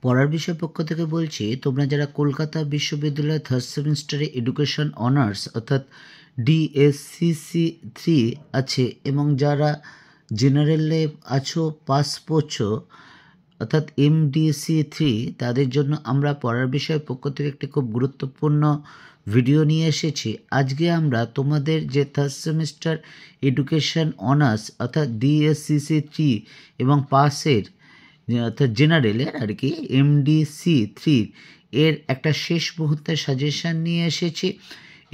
পড়ার বিষয় পক্ষ থেকে বলছি, তোমরা যারা কলকাতা বিশ্ববিদ্যালয়ের থার্ড সেমিস্টারে এডুকেশন অনার্স অর্থাৎ ডিএসসিসি 3 আছে এবং যারা জেনারেলে আছো পাস করছো অর্থাৎ এমডিসি 3, তাদের জন্য আমরা পড়ার বিষয় পক্ষ থেকে একটি খুব গুরুত্বপূর্ণ ভিডিও নিয়ে এসেছি। আজকে আমরা তোমাদের যে থার্ড সেমিস্টার এডুকেশন অনার্স অর্থাৎ ডিএসসিসি 3 এবং পাসের অর্থাৎ জেনারেলের আর কি এমডিসি 3 এর একটা শেষ মুহূর্তের সাজেশান নিয়ে এসেছি।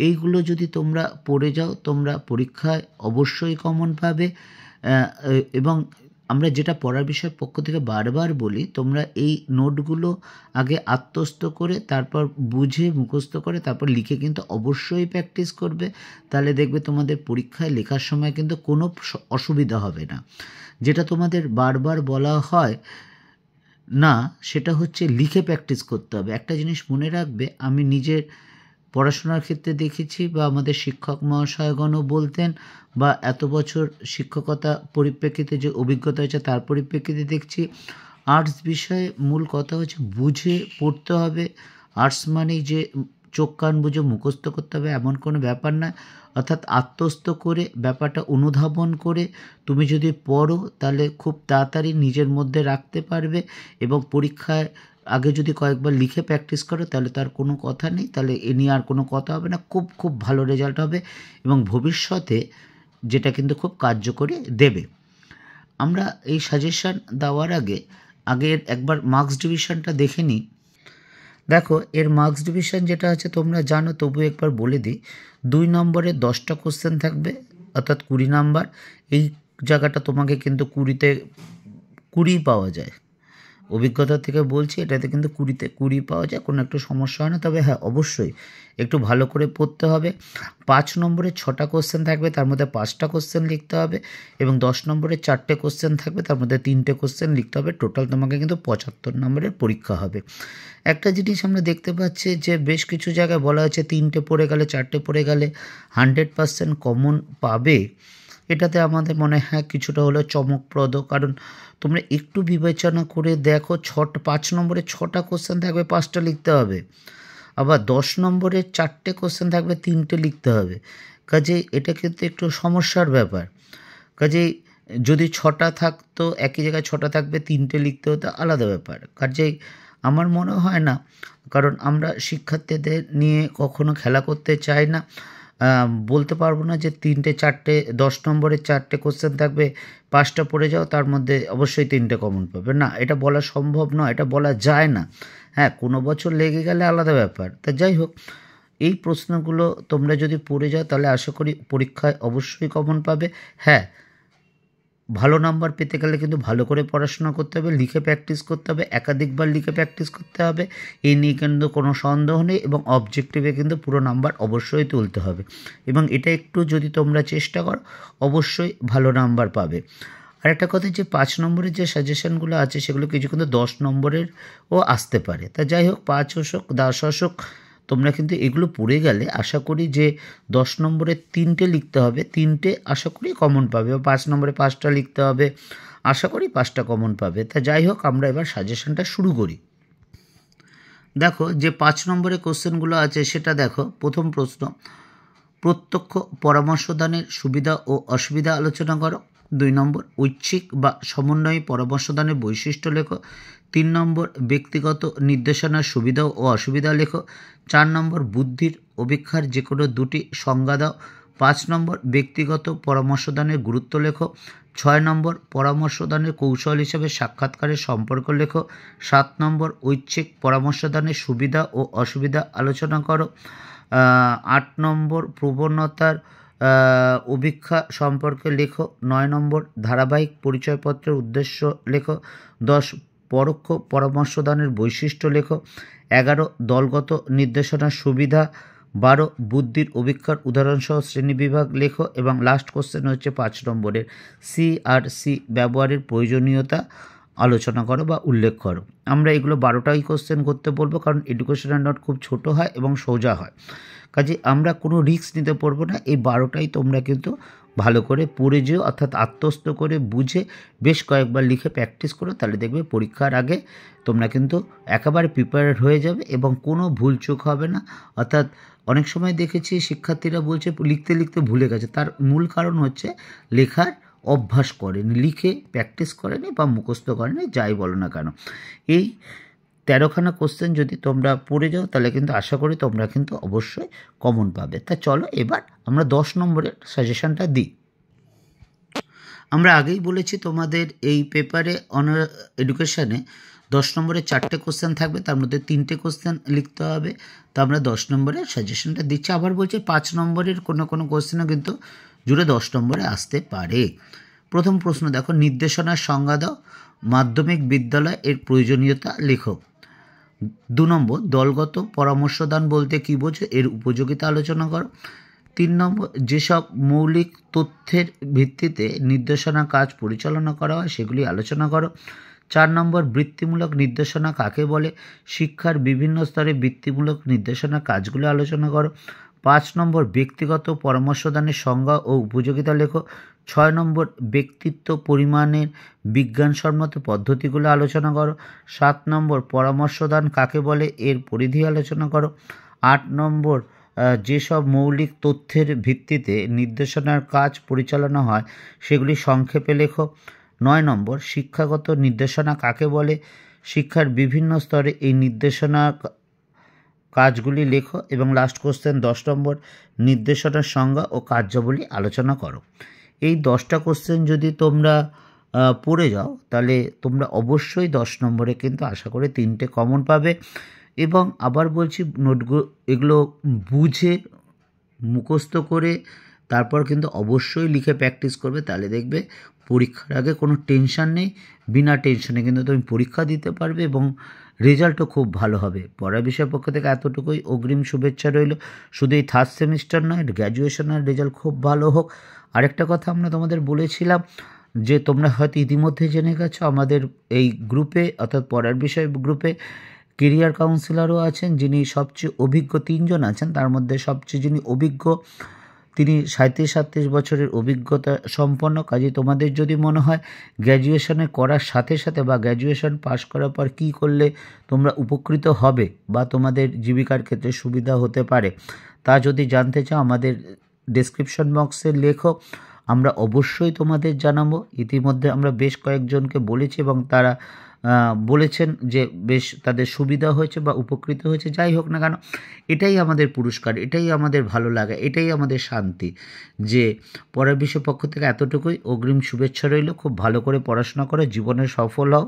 এইগুলো যদি তোমরা পড়ে যাও তোমরা পরীক্ষায় অবশ্যই কমন পাবে। এবং আমরা যেটা পড়ার বিষয়ের পক্ষ থেকে বারবার বলি, তোমরা এই নোটগুলো আগে আত্মস্থ করে তারপর বুঝে মুখস্থ করে তারপর লিখে কিন্তু অবশ্যই প্র্যাকটিস করবে। তাহলে দেখবে তোমাদের পরীক্ষায় লেখার সময় কিন্তু কোনো অসুবিধা হবে না। যেটা তোমাদের বারবার বলা হয় না, সেটা হচ্ছে লিখে প্র্যাকটিস করতে হবে। একটা জিনিস মনে রাখবে, আমি নিজের পড়াশোনার ক্ষেত্রে দেখেছি বা আমাদের শিক্ষক মহাশয়গণও বলতেন, বা এত বছর শিক্ষকতা পরিপ্রেক্ষিতে যে অভিজ্ঞতা হয়েছে তার পরিপ্রেক্ষিতে দেখছি, আর্টস বিষয়ে মূল কথা হচ্ছে বুঝে পড়তে হবে। আর্টস মানেই যে চোখ কান বুঝে মুখস্থ করতে হবে এমন কোনো ব্যাপার না। অর্থাৎ আত্মস্থ করে ব্যাপারটা অনুধাবন করে তুমি যদি পড়ো তাহলে খুব তাড়াতাড়ি নিজের মধ্যে রাখতে পারবে এবং পরীক্ষায় আগে যদি কয়েকবার লিখে প্র্যাকটিস করো তাহলে তার কোনো কথা নেই, তাহলে এ নিয়ে আর কোনো কথা হবে না, খুব খুব ভালো রেজাল্ট হবে এবং ভবিষ্যতে যেটা কিন্তু খুব কার্যকরী দেবে। আমরা এই সাজেশান দেওয়ার আগে একবার মার্কস ডিভিশনটা দেখে নিই। দেখো, এর মার্কস ডিভিশন যেটা আছে তোমরা জানো, তবু একবার বলে দিই। 2 নম্বরে 10টা কোশ্চেন থাকবে অর্থাৎ 20 নাম্বার। এই জায়গাটা তোমাকে কিন্তু 20তে 20 পাওয়া যায়। অভিজ্ঞতা থেকে বলছি, এটাতে কিন্তু 20তে 20 পাওয়া যায়, কোনো একটু সমস্যা হয় না। তবে হ্যাঁ, অবশ্যই একটু ভালো করে পড়তে হবে। 5 নম্বরে 6টা কোশ্চেন থাকবে, তার মধ্যে 5টা কোশ্চেন লিখতে হবে এবং 10 নম্বরে 4টে কোশ্চেন থাকবে, তার মধ্যে 3টে কোশ্চেন লিখতে হবে। টোটাল তোমাকে কিন্তু 75 নম্বরের পরীক্ষা হবে। একটা জিনিস আমরা দেখতে পাচ্ছি যে বেশ কিছু জায়গায় বলা হচ্ছে 3টে পড়ে গেলে 4টে পড়ে গেলে 100% কমন পাবে। এটাতে আমাদের মনে হয় কিছুটা হলেও চমকপ্রদ, কারণ তোমরা একটু বিবেচনা করে দেখো, 5 নম্বরে 6টা কোশ্চেন থাকবে, 5টা লিখতে হবে। আবার 10 নম্বরে 4টে কোশ্চেন থাকবে, 3টে লিখতে হবে। কাজেই এটা কিন্তু একটু সমস্যার ব্যাপার। কাজেই যদি 6টা থাকতো, একই জায়গায় 6টা থাকবে, 3টে লিখতে হতো, আলাদা ব্যাপার। কাজেই আমার মনে হয় না, কারণ আমরা শিক্ষার্থীদের নিয়ে কখনো খেলা করতে চাই না। বলতে পারবো না যে 3টে 4টে 10 নম্বরে 4টে কোশ্চেন থাকবে, 5টা পড়ে যাও, তার মধ্যে অবশ্যই 3টে কমন পাবে না। এটা বলা সম্ভব নয়, এটা বলা যায় না। হ্যাঁ, কোনো বছর লেগে গেলে আলাদা ব্যাপার। তা যাই হোক, এই প্রশ্নগুলো তোমরা যদি পড়ে যাও তাহলে আশা করি পরীক্ষায় অবশ্যই কমন পাবে। হ্যাঁ, ভালো নাম্বার পেতে গেলে কিন্তু ভালো করে পড়াশোনা করতে হবে, লিখে প্র্যাকটিস করতে হবে, একাধিকবার লিখে প্র্যাকটিস করতে হবে, এই নিয়ে কিন্তু কোনো সন্দেহ নেই এবং অবজেক্টিভে কিন্তু পুরো নাম্বার অবশ্যই তুলতে হবে এবং এটা একটু যদি তোমরা চেষ্টা করো অবশ্যই ভালো নাম্বার পাবে। আর একটা কথা, যে 5 নম্বরের যে সাজেশানগুলো আছে সেগুলো কিছু কিন্তু 10 নম্বরেরও আসতে পারে। তা যাই হোক, 5 অশোক 10 অশোক তোমরা কিন্তু এগুলো পড়ে গেলে আশা করি যে 10 নম্বরে 3টে লিখতে হবে, 3টে আশা করি কমন পাবে, 5 নম্বরে 5টা লিখতে হবে, আশা করি 5টা কমন পাবে। তা যাই হোক, আমরা এবার সাজেশনটা শুরু করি। দেখো, যে 5 নম্বরে কোশ্চেনগুলো আছে সেটা দেখো। প্রথম প্রশ্ন, প্রত্যক্ষ পরামর্শদানের সুবিধা ও অসুবিধা আলোচনা করো। 2 নম্বর, ঐচ্ছিক বা সমন্বয়ী পরামর্শদানের বৈশিষ্ট্য লেখো। 3 নম্বর, ব্যক্তিগত নির্দেশনার সুবিধা ও অসুবিধা লেখো। 4 নম্বর, বুদ্ধির অভিক্ষার যে কোনো 2টি সংজ্ঞা দাও। 5 নম্বর, ব্যক্তিগত পরামর্শদানের গুরুত্ব লেখো। 6 নম্বর, পরামর্শদানের কৌশল হিসেবে সাক্ষাৎকারের সম্পর্ক লেখো। 7 নম্বর, ঐচ্ছিক পরামর্শদানের সুবিধা ও অসুবিধা আলোচনা করো। 8 নম্বর, প্রবণতার অভিক্ষা সম্পর্কে লেখো। 9 নম্বর, ধারাবাহিক পরিচয়পত্রের উদ্দেশ্য লেখো। 10, পরোক্ষ পরামর্শদানের বৈশিষ্ট্য লেখো। 11, দলগত নির্দেশনার সুবিধা। 12, বুদ্ধির অভিক্ষার উদাহরণসহ শ্রেণীবিভাগ লেখো এবং লাস্ট কোশ্চেন হচ্ছে 5 নম্বরের CRC ব্যবহারের প্রয়োজনীয়তা আলোচনা করো বা উল্লেখ করো। আমরা এগুলো 12টাই কোশ্চেন করতে বলবো, কারণ এডুকেশনাল নোট খুব ছোট হয় এবং সোজা হয়। কাজে আমরা কোনো রিস্ক নিতে পারবো না, এই 12টাই তোমরা কিন্তু ভালো করে পড়ে যেও, অর্থাৎ আত্মস্থ করে বুঝে বেশ কয়েকবার লিখে প্র্যাকটিস করো, তাহলে দেখবে পরীক্ষার আগে তোমরা কিন্তু একেবারে প্রিপেয়ার্ড হয়ে যাবে এবং কোনো ভুলচুক হবে না। অর্থাৎ অনেক সময় দেখেছি শিক্ষার্থীরা বলছে লিখতে লিখতে ভুলে গেছে, তার মূল কারণ হচ্ছে লেখার অভ্যাস করেনি, লিখে প্র্যাকটিস করেনি বা মুখস্থ করেনি, যাই বলো না কেন। এই 13খানা কোশ্চেন যদি তোমরা পড়ে যাও তাহলে কিন্তু আশা করি তোমরা কিন্তু অবশ্যই কমন পাবে। তা চলো এবার আমরা 10 নম্বরের সাজেশনটা দিই। আমরা আগেই বলেছি তোমাদের এই পেপারে অনার এডুকেশানে 10 নম্বরের 4টে কোশ্চেন থাকবে, তার মধ্যে 3টে কোশ্চেন লিখতে হবে। তো আমরা 10 নম্বরের সাজেশনটা দিচ্ছি। আবার বলছি 5 নম্বরের কোনো কোশ্চেনও কিন্তু জুড়ে 10 নম্বরে আসতে পারে। প্রথম প্রশ্ন দেখো, নির্দেশনার সংজ্ঞা দাও, মাধ্যমিক বিদ্যালয় এর প্রয়োজনীয়তা লেখো। 2 নম্বর, দলগত পরামর্শদান বলতে কী বোঝো, এর উপযোগিতা আলোচনা করো। 3 নম্বর, যেসব মৌলিক তথ্যের ভিত্তিতে নির্দেশনা কাজ পরিচালনা করা হয় সেগুলি আলোচনা করো। 4 নম্বর, বৃত্তিমূলক নির্দেশনা কাকে বলে, শিক্ষার বিভিন্ন স্তরে বৃত্তিমূলক নির্দেশনা কাজগুলো আলোচনা করো। 5 নম্বর, ব্যক্তিগত পরামর্শদানের সংজ্ঞা ও উপযোগিতা লেখো। 6 নম্বর, ব্যক্তিত্ব পরিমাণের বিজ্ঞানসম্মত পদ্ধতিগুলো আলোচনা করো। 7 নম্বর, পরামর্শদান কাকে বলে, এর পরিধি আলোচনা করো। 8 নম্বর, যেসব মৌলিক তথ্যের ভিত্তিতে নির্দেশনার কাজ পরিচালনা হয় সেগুলি সংক্ষেপে লেখো। 9 নম্বর, শিক্ষাগত নির্দেশনা কাকে বলে, শিক্ষার বিভিন্ন স্তরে এই নির্দেশনা কাজগুলি লেখো। এবং লাস্ট কোশ্চেন 10 নম্বর, নির্দেশনার সংজ্ঞা ও কার্যাবলী আলোচনা করো। এই 10টা কোশ্চেন যদি তোমরা পড়ে যাও তাহলে তোমরা অবশ্যই 10 নম্বরে কিন্তু আশা করে 3টে কমন পাবে। এবং আবার বলছি নোটগুলো এগুলো বুঝে মুখস্থ করে তারপর কিন্তু অবশ্যই লিখে প্র্যাকটিস করবে, তাহলে দেখবে পরীক্ষার আগে কোনো টেনশান নেই, বিনা টেনশনে কিন্তু তুমি পরীক্ষা দিতে পারবে এবং রেজাল্টও খুব ভালো হবে। পড়া বিষয়ের পক্ষ থেকে এতটুকুই, অগ্রিম শুভেচ্ছা রইল। শুধু এই 3rd সেমিস্টার নয়, গ্র্যাজুয়েশনের রেজাল্ট খুব ভালো হোক। আরেকটা কথা আমরা তোমাদের বলেছিলাম যে তোমরা হয়তো ইতিমধ্যে জেনে গেছো, আমাদের এই গ্রুপে অর্থাৎ পড়ার বিষয় গ্রুপে কেরিয়ার কাউন্সিলারও আছেন, যিনি সবচেয়ে অভিজ্ঞ 3 জন আছেন, তার মধ্যে সবচেয়ে যিনি অভিজ্ঞ তিনি 37 বছরের অভিজ্ঞতা সম্পন্ন। কাজে তোমাদের যদি মনে হয় গ্র্যাজুয়েশনে করার সাথে সাথে বা গ্র্যাজুয়েশন পাশ করার পর কী করলে তোমরা উপকৃত হবে বা তোমাদের জীবিকার ক্ষেত্রে সুবিধা হতে পারে, তা যদি জানতে চাও আমাদের ডেসক্রিপশন বক্সে লেখো, আমরা অবশ্যই তোমাদের জানাবো। ইতিমধ্যে আমরা বেশ কয়েকজনকে বলেছি এবং তারা বলেছেন যে বেশ তাদের সুবিধা হয়েছে বা উপকৃত হয়েছে। যাই হোক না কেন, এটাই আমাদের পুরস্কার, এটাই আমাদের ভালো লাগা, এটাই আমাদের শান্তি যে পড়ার বিষয় পক্ষ থেকে এতটুকুই। অগ্রিম শুভেচ্ছা রইল, খুব ভালো করে পড়াশোনা করে জীবনে সফল হও।